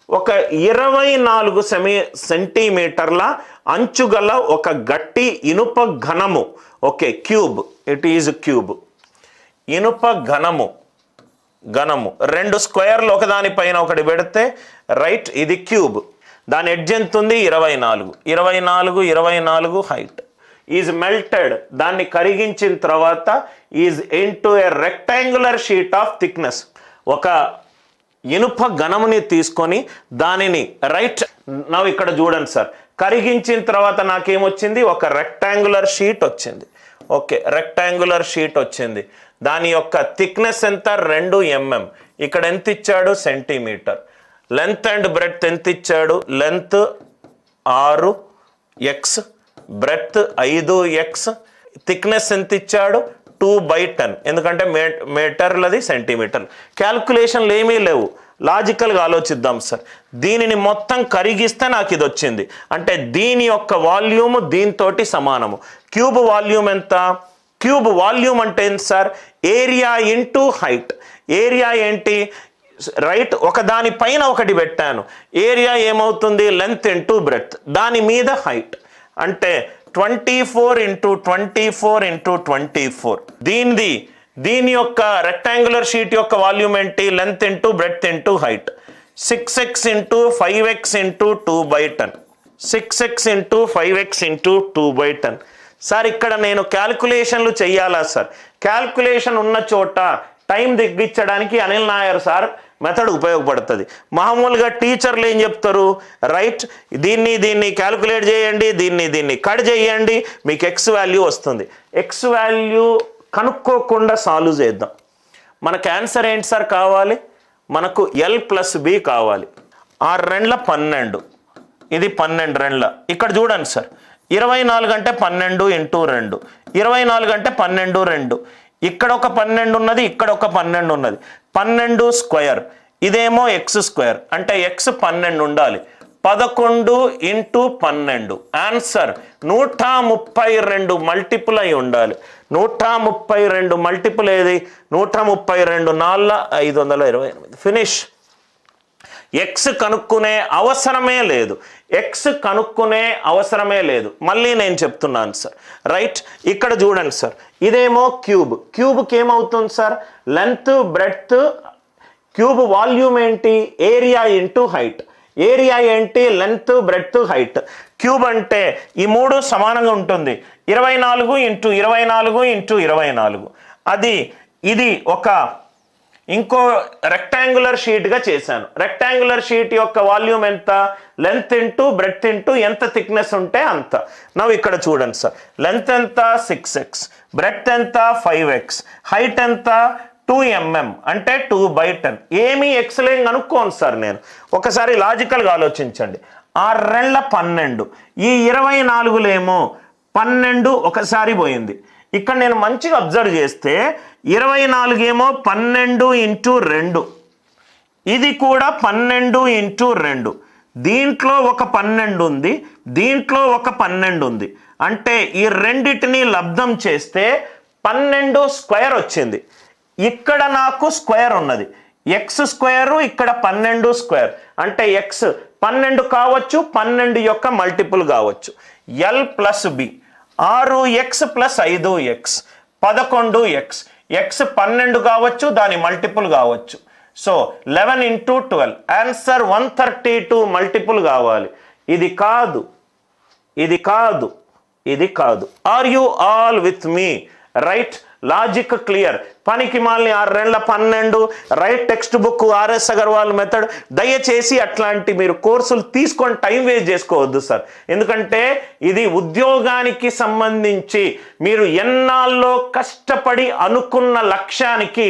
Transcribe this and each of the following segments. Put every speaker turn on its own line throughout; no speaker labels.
ఒక 24 సెంటీమీటర్ల అంచుగల ఒక గట్టి ఇనుప ఘనము. Okay, cube, it is cube. ఇనుప ఘనము, రెండు స్క్వేర్లు ఒకదానిపైన ఒకటి పెడితే రైట్, ఇది క్యూబ్. దాని ఎడ్జ్ ఎంత ఉంది? 24 హైట్. ఈజ్ మెల్టెడ్, దాన్ని కరిగించిన తర్వాత is into a rectangular sheet of thickness. ఒక ఇనుప ఘనముని తీసుకొని దానిని రైట్ నవ్వు ఇక్కడ చూడండి సార్, కరిగించిన తర్వాత నాకేమొచ్చింది? ఒక రెక్టాంగులర్ షీట్ వచ్చింది. ఓకే, రెక్టాంగులర్ షీట్ వచ్చింది. దాని యొక్క థిక్నెస్ ఎంత? 2 mm. ఇక్కడ ఎంత ఇచ్చాడు? సెంటీమీటర్. లెంత్ అండ్ బ్రెడ్త్ ఎంత ఇచ్చాడు? Length 6x, breadth 5x, thickness ఎంత ఇచ్చాడు? 2/10. ఎందుకంటే మీటర్లది సెంటీమీటర్. క్యాల్కులేషన్లు ఏమీ లేవు, లాజికల్గా ఆలోచిద్దాం సార్. దీనిని మొత్తం కరిగిస్తే నాకు ఇది వచ్చింది. అంటే దీని యొక్క వాల్యూమ్ దీంతోటి సమానము. క్యూబ్ వాల్యూమ్ ఎంత? క్యూబ్ వాల్యూమ్ అంటే ఏంటి sir? Area into height. Area ఏంటి? రైట్, ఒక దానిపైన ఒకటి పెట్టాను. ఏరియా ఏమవుతుంది? లెంత్ ఇంటూ బ్రెడ్త్, దాని మీద హైట్. అంటే 24 × 24 × 24. దీని యొక్క రెక్టాంగులర్ షీట్ యొక్క వాల్యూమ్ ఏంటి? Length into breadth into height. 6x × 5x × 2/10. 6x × 5x × 2/10. Sir ఇక్కడ నేను క్యాల్కులేషన్లు చెయ్యాలా సార్? క్యాల్కులేషన్ ఉన్న చోట టైం తగ్గించడానికి అనిల్ నాయర్ సార్ మెథడ్ ఉపయోగపడుతుంది. మామూలుగా టీచర్లు ఏం చెప్తారు? రైట్, దీన్ని క్యాల్కులేట్ చేయండి, దీన్ని కట్ చేయండి, మీకు ఎక్స్ వాల్యూ వస్తుంది. ఎక్స్ వాల్యూ కనుక్కోకుండా సాల్వ్ చేద్దాం. మనకు ఆన్సర్ ఏంటి సార్ కావాలి? మనకు L+B కావాలి. 6 2 12, ఇది 12 2. ఇక్కడ చూడండి సార్, 24 అంటే 12 × 2, 24 అంటే 12 2. ఇక్కడ ఒక 12 ఉన్నది, ఇక్కడ ఒక 12 ఉన్నది. 12 స్క్వేర్, ఇదేమో x స్క్వేర్, అంటే x 12 ఉండాలి. 11 × 12 ఆన్సర్ 132 మల్టిపుల్ అయి ఉండాలి. 132 మల్టిపుల్ ఏది? 132 4 528. ఫినిష్. ఎక్స్ కనుక్కునే అవసరమే లేదు, మళ్ళీ నేను చెప్తున్నాను సార్. రైట్, ఇక్కడ చూడండి సార్, ఇదేమో క్యూబ్కి ఏమవుతుంది sir? Length breadth. Cube volume ఏంటి? Area into height. ఏరియా ఏంటి? Length breadth height. క్యూబ్ అంటే ఈ మూడు సమానంగా ఉంటుంది. 24 × 24 × 24. ఇది ఒక ఇంకో రెక్టాంగులర్ షీట్గా చేశాను. రెక్టాంగులర్ షీట్ యొక్క వాల్యూమ్ ఎంత? లెంత్ ఇంటూ బ్రెడ్త్ ఇంటూ ఎంత థిక్నెస్ ఉంటే అంత. నవ్వు ఇక్కడ చూడండి సార్, లెంత్ ఎంత? 6x, బ్రెడ్త్ ఎంత? 5x, హైట్ ఎంత? 2 mm, అంటే 2/10. ఏమీ ఎక్స్లేం కనుక్కోను సార్ నేను. ఒకసారి లాజికల్గా ఆలోచించండి. 6 2 12, ఈ 24లేమో 12 ఒకసారి పోయింది. ఇక్కడ నేను మంచిగా అబ్జర్వ్ చేస్తే 24 ఏమో 12 × 2, ఇది కూడా 12 × 2. దీంట్లో ఒక 12 ఉంది, దీంట్లో ఒక 12 ఉంది. అంటే ఈ రెండిటిని లబ్ధం చేస్తే 12 స్క్వేర్ వచ్చింది. ఇక్కడ నాకు స్క్వేర్ ఉన్నది, ఎక్స్ స్క్వేరు, ఇక్కడ 12 స్క్వేర్. అంటే ఎక్స్ 12 కావచ్చు, 12 యొక్క మల్టిపుల్ కావచ్చు. L+B 6x + 5x 11x. X 12 కావచ్చు, దాని మల్టిపుల్ కావచ్చు. సో 11 × 12 ఆన్సర్ 132 మల్టిపుల్ కావాలి. ఇది కాదు. Are you all with me? Right, logic clear. పనికి మాలిని 6 2 12 right, text book RS Agarwal method. దయచేసి అట్లాంటి మీరు కోర్సులు తీసుకొని టైం వేస్ట్ చేసుకోవద్దు సార్. ఎందుకంటే ఇది ఉద్యోగానికి సంబంధించి మీరు ఎన్నాళ్ళలో కష్టపడి అనుకున్న లక్ష్యానికి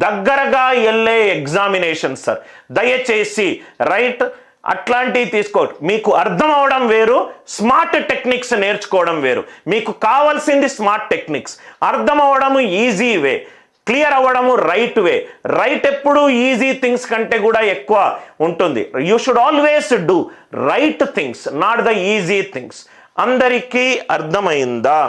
దగ్గరగా వెళ్ళే ఎగ్జామినేషన్ సార్. దయచేసి రైట్ అట్లాంటివి తీసుకోవద్దు. మీకు అర్థం అవడం వేరు, స్మార్ట్ టెక్నిక్స్ నేర్చుకోవడం వేరు. మీకు కావాల్సింది స్మార్ట్ టెక్నిక్స్. అర్థం అవడము ఈజీ వే, క్లియర్ అవ్వడము రైట్ వే. రైట్ ఎప్పుడు ఈజీ థింగ్స్ కంటే కూడా ఎక్కువ ఉంటుంది. You should always do right things, not the easy things. అందరికీ అర్థమైందా?